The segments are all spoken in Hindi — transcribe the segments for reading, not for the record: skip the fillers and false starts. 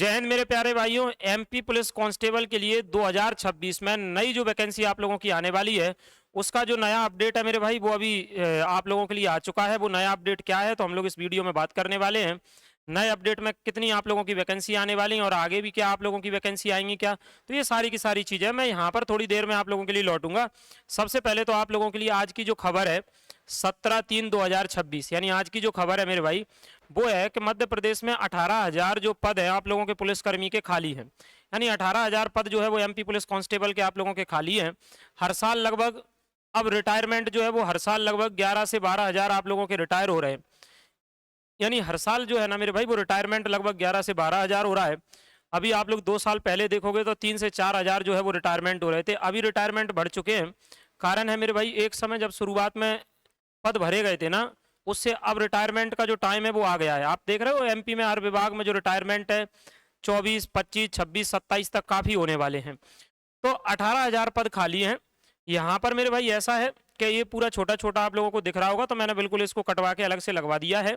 जय हिंद मेरे प्यारे भाइयों। एमपी पुलिस कांस्टेबल के लिए 2026 में नई जो वैकेंसी आप लोगों की आने वाली है, उसका जो नया अपडेट है मेरे भाई, वो अभी आप लोगों के लिए आ चुका है। वो नया अपडेट क्या है तो हम लोग इस वीडियो में बात करने वाले हैं। नए अपडेट में कितनी आप लोगों की वैकेंसी आने वाली है और आगे भी क्या आप लोगों की वैकेंसी आएंगी क्या, तो ये सारी की सारी चीजें मैं यहाँ पर थोड़ी देर में आप लोगों के लिए लौटूंगा। सबसे पहले तो आप लोगों के लिए आज की जो खबर है 17/3/2026 यानी आज की जो खबर है मेरे भाई, वो है कि मध्य प्रदेश में 18,000 जो पद हैं आप लोगों के पुलिसकर्मी के खाली हैं। यानी 18,000 पद जो है वो एमपी पुलिस कांस्टेबल के आप लोगों के खाली हैं। हर साल लगभग, अब रिटायरमेंट जो है वो हर साल लगभग 11 से 12,000 आप लोगों के रिटायर हो रहे हैं। यानी हर साल जो है ना मेरे भाई, वो रिटायरमेंट लगभग 11 से 12,000 हो रहा है। अभी आप लोग 2 साल पहले देखोगे तो 3 से 4,000 जो है वो रिटायरमेंट हो रहे थे। अभी रिटायरमेंट बढ़ चुके हैं। कारण है मेरे भाई, एक समय जब शुरुआत में पद भरे गए थे ना, उससे अब रिटायरमेंट का जो टाइम है वो आ गया है। आप देख रहे हो एमपी में हर विभाग में जो रिटायरमेंट है 24, 25, 26, 27 तक काफी होने वाले हैं। तो 18,000 पद खाली हैं। यहाँ पर मेरे भाई ऐसा है कि ये पूरा छोटा छोटा आप लोगों को दिख रहा होगा, तो मैंने बिल्कुल इसको कटवा के अलग से लगवा दिया है।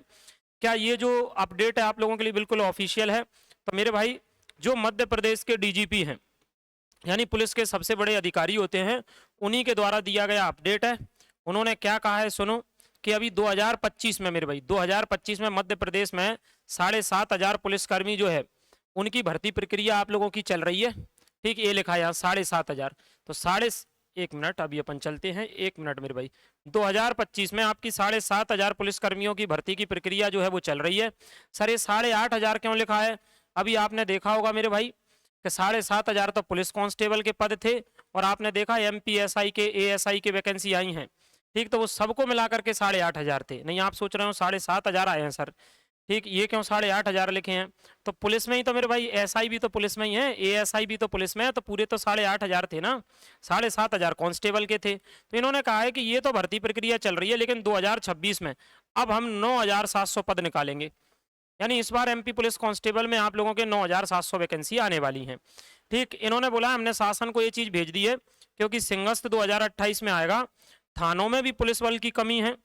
क्या ये जो अपडेट है आप लोगों के लिए बिल्कुल ऑफिशियल है? तो मेरे भाई, जो मध्य प्रदेश के डीजीपी हैं, यानी पुलिस के सबसे बड़े अधिकारी होते हैं, उन्हीं के द्वारा दिया गया अपडेट है। उन्होंने क्या कहा है सुनो, कि अभी 2025 में मेरे भाई 2025 में मध्य प्रदेश में 7,500 पुलिसकर्मी जो है उनकी भर्ती प्रक्रिया आप लोगों की चल रही है। ठीक, ये लिखा है यहाँ 7,500। तो साढ़े, एक मिनट अभी अपन चलते हैं, एक मिनट मेरे भाई। 2025 में आपकी 7,500 पुलिसकर्मियों की भर्ती की प्रक्रिया जो है वो चल रही है। सर ये 8,500 क्यों लिखा है? अभी आपने देखा होगा मेरे भाई कि 7,500 तो पुलिस कांस्टेबल के पद थे, और आपने देखा एमपीएसआई के, एएसआई के वैकेंसी आई हैं। ठीक, तो वो सबको मिलाकर के 8,500 थे। नहीं आप सोच रहे हो 7,500 आए हैं सर। ठीक, ये क्यों 8,500 लिखे हैं? तो पुलिस में ही तो मेरे भाई एसआई भी तो पुलिस में ही है, एएसआई भी तो पुलिस में है, तो पूरे तो 8,500 थे ना। 7,500 कांस्टेबल के थे। तो इन्होंने कहा है कि ये तो भर्ती प्रक्रिया चल रही है, लेकिन 2026 में अब हम 9,700 पद निकालेंगे। यानी इस बार एमपी पुलिस कांस्टेबल में आप लोगों के 9,700 वैकेंसी आने वाली हैं। ठीक, इन्होंने बोला हमने शासन को ये चीज भेज दी है, क्योंकि सिंगस्त 2028 में आएगा। थानों में भी पुलिस बल की कमी है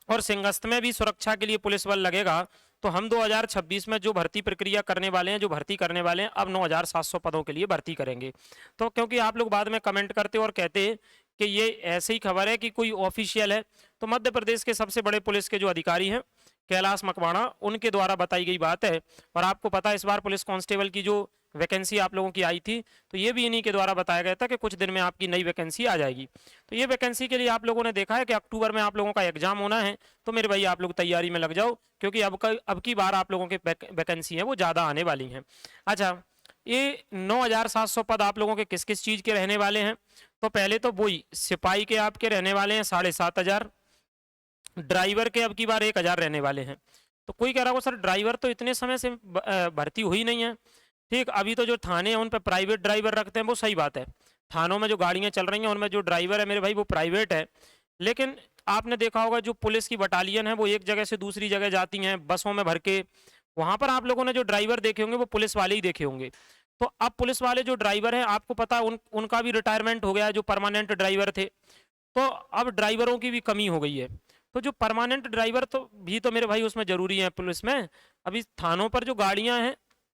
और सिंगस्त में भी सुरक्षा के लिए पुलिस बल लगेगा। तो हम 2026 में जो भर्ती प्रक्रिया करने वाले हैं, जो भर्ती करने वाले हैं, अब 9,700 पदों के लिए भर्ती करेंगे। तो क्योंकि आप लोग बाद में कमेंट करते और कहते हैं कि ये ऐसे ही खबर है कि कोई ऑफिशियल है, तो मध्य प्रदेश के सबसे बड़े पुलिस के जो अधिकारी हैं कैलाश मकवाणा, उनके द्वारा बताई गई बात है। और आपको पता है इस बार पुलिस कांस्टेबल की जो वैकेंसी आप लोगों की आई थी, तो ये भी इन्हीं के द्वारा बताया गया था कि कुछ दिन में आपकी नई वैकेंसी आ जाएगी। तो ये वैकेंसी के लिए आप लोगों ने देखा है कि अक्टूबर में आप लोगों का एग्जाम होना है। तो मेरे भाई आप लोग तैयारी में लग जाओ, क्योंकि अब की बार आप लोगों के वैकेंसी है वो ज़्यादा आने वाली हैं। अच्छा, ये 9,700 पद आप लोगों के किस किस चीज़ के रहने वाले हैं? तो पहले तो वही सिपाही के आपके रहने वाले हैं 7,500। ड्राइवर के अब की बार 1,000 रहने वाले हैं। तो कोई कह रहा होगा सर ड्राइवर तो इतने समय से भर्ती हुई नहीं है। ठीक, अभी तो जो थाने हैं उन पर प्राइवेट ड्राइवर रखते हैं, वो सही बात है। थानों में जो गाड़ियां चल रही हैं उनमें जो ड्राइवर है मेरे भाई वो प्राइवेट है। लेकिन आपने देखा होगा जो पुलिस की बटालियन है वो एक जगह से दूसरी जगह जाती हैं बसों में भर के, वहां पर आप लोगों ने जो ड्राइवर देखे होंगे वो पुलिस वाले ही देखे होंगे। तो अब पुलिस वाले जो ड्राइवर हैं आपको पता उनका भी रिटायरमेंट हो गया है, जो परमानेंट ड्राइवर थे। तो अब ड्राइवरों की भी कमी हो गई है। तो जो परमानेंट ड्राइवर तो मेरे भाई उसमें जरूरी है पुलिस में। अभी थानों पर जो गाड़ियां हैं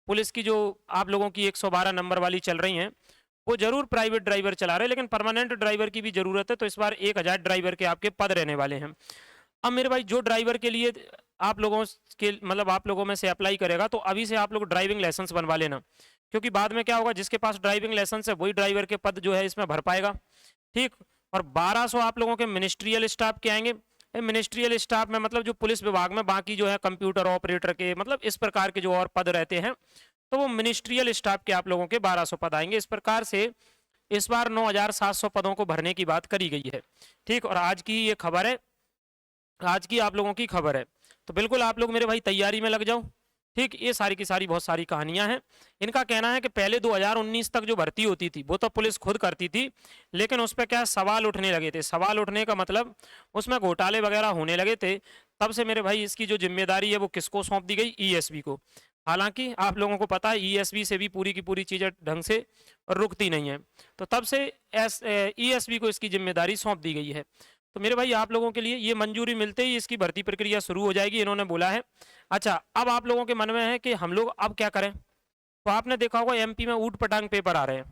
पुलिस की, जो आप लोगों की 112 नंबर वाली चल रही हैं, वो जरूर प्राइवेट ड्राइवर चला रहे हैं, लेकिन परमानेंट ड्राइवर की भी जरूरत है। तो इस बार 1,000 ड्राइवर के आपके पद रहने वाले हैं। अब मेरे भाई जो ड्राइवर के लिए आप लोगों के मतलब आप लोगों में से अप्लाई करेगा, तो अभी से आप लोग ड्राइविंग लाइसेंस बनवा लेना, क्योंकि बाद में क्या होगा, जिसके पास ड्राइविंग लाइसेंस है वही ड्राइवर के पद जो है इसमें भर पाएगा। ठीक, और 1,200 आप लोगों के मिनिस्ट्रियल स्टाफ के आएंगे। मिनिस्ट्रियल स्टाफ में मतलब जो पुलिस विभाग में बाकी जो है कंप्यूटर ऑपरेटर के, मतलब इस प्रकार के जो और पद रहते हैं, तो वो मिनिस्ट्रियल स्टाफ के आप लोगों के 1,200 पद आएंगे। इस प्रकार से इस बार 9,700 पदों को भरने की बात करी गई है। ठीक, और आज की ये खबर है, आज की आप लोगों की खबर है। तो बिल्कुल आप लोग मेरे भाई तैयारी में लग जाओ। ठीक, ये सारी की सारी बहुत सारी कहानियां हैं। इनका कहना है कि पहले 2019 तक जो भर्ती होती थी वो तो पुलिस खुद करती थी, लेकिन उस पर क्या सवाल उठने लगे थे। सवाल उठने का मतलब उसमें घोटाले वगैरह होने लगे थे। तब से मेरे भाई इसकी जो जिम्मेदारी है वो किसको सौंप दी गई? ईएसबी को। हालांकि आप लोगों को पता है ईएसबी से भी पूरी की पूरी चीजें ढंग से रुकती नहीं है, तो तब से ईएसबी को इसकी जिम्मेदारी सौंप दी गई है। तो मेरे भाई आप लोगों के लिए ये मंजूरी मिलते ही इसकी भर्ती प्रक्रिया शुरू हो जाएगी, इन्होंने बोला है। अच्छा, अब आप लोगों के मन में है कि हम लोग अब क्या करें? तो आपने देखा होगा एमपी में ऊट पटांग पेपर आ रहे हैं,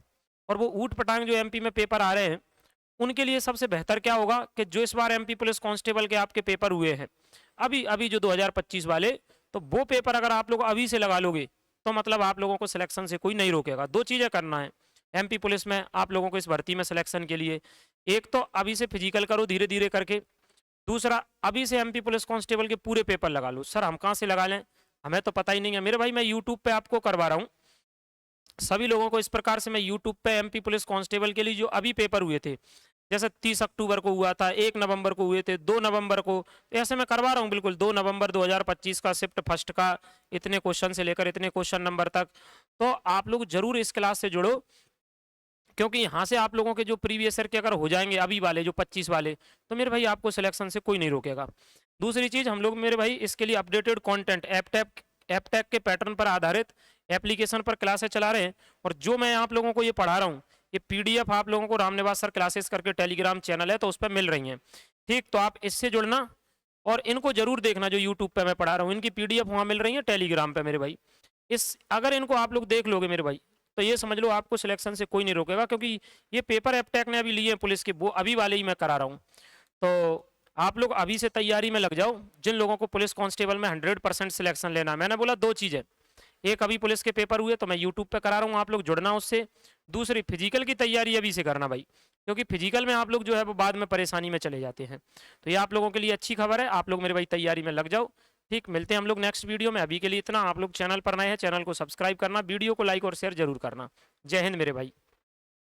और वो ऊट पटांग जो एमपी में पेपर आ रहे हैं उनके लिए सबसे बेहतर क्या होगा कि जो इस बार एमपी पुलिस कांस्टेबल के आपके पेपर हुए हैं अभी अभी जो 2025 वाले, तो वो पेपर अगर आप लोग अभी से लगा लोगे तो मतलब आप लोगों को सिलेक्शन से कोई नहीं रोकेगा। दो चीजें करना है एमपी पुलिस में आप लोगों को इस भर्ती में सिलेक्शन के लिए। एक तो अभी से फिजिकल करो धीरे धीरे करके, दूसरा अभी से एमपी पुलिस कांस्टेबल के पूरे पेपर लगा लो। सर हम कहाँ से लगा लें, हमें तो पता ही नहीं है। मेरे भाई मैं यूट्यूब पे आपको करवा रहा हूँ सभी लोगों को इस प्रकार से। मैं यूट्यूब पे एमपी पुलिस कांस्टेबल के लिए जो अभी पेपर हुए थे, जैसे 30 अक्टूबर को हुआ था, 1 नवंबर को हुए थे, 2 नवंबर को, तो ऐसे मैं करवा रहा हूँ बिल्कुल 2 नवंबर 2025 का शिफ्ट फर्स्ट का इतने क्वेश्चन से लेकर इतने क्वेश्चन नंबर तक। तो आप लोग जरूर इस क्लास से जुड़ो, क्योंकि यहाँ से आप लोगों के जो प्रीवियस ईयर के अगर हो जाएंगे अभी वाले जो 25 वाले, तो मेरे भाई आपको सिलेक्शन से कोई नहीं रोकेगा। दूसरी चीज हम लोग मेरे भाई इसके लिए अपडेटेड कंटेंट एपटैक के पैटर्न पर आधारित एप्लीकेशन पर क्लासेस चला रहे हैं, और जो मैं आप लोगों को ये पढ़ा रहा हूँ ये पीडीएफ आप लोगों को रामनिवास सर क्लासेस करके टेलीग्राम चैनल है तो उस पर मिल रही हैं। ठीक, तो आप इससे जुड़ना और इनको जरूर देखना जो यूट्यूब पे मैं पढ़ा रहा हूँ, इनकी पीडीएफ वहाँ मिल रही है टेलीग्राम पे मेरे भाई। इस अगर इनको आप लोग देख लोगे मेरे भाई तो ये समझ लो आपको सिलेक्शन से कोई नहीं रोकेगा, क्योंकि ये पेपर एपटैक ने अभी लिए हैं पुलिस के, वो अभी वाले ही मैं करा रहा हूँ। तो आप लोग अभी से तैयारी में लग जाओ। जिन लोगों को पुलिस कांस्टेबल में 100% सिलेक्शन लेना है, मैंने बोला दो चीज़ है, एक अभी पुलिस के पेपर हुए तो मैं यूट्यूब पे करा रहा हूँ, आप लोग जुड़ना उससे। दूसरी फिजिकल की तैयारी अभी से करना भाई, क्योंकि फिजिकल में आप लोग जो है वो बाद में परेशानी में चले जाते हैं। तो ये आप लोगों के लिए अच्छी खबर है, आप लोग मेरे भाई तैयारी में लग जाओ। ठीक, मिलते हैं हम लोग नेक्स्ट वीडियो में। अभी के लिए इतना। आप लोग चैनल पर नए हैं, चैनल को सब्सक्राइब करना, वीडियो को लाइक और शेयर जरूर करना। जय हिंद मेरे भाई।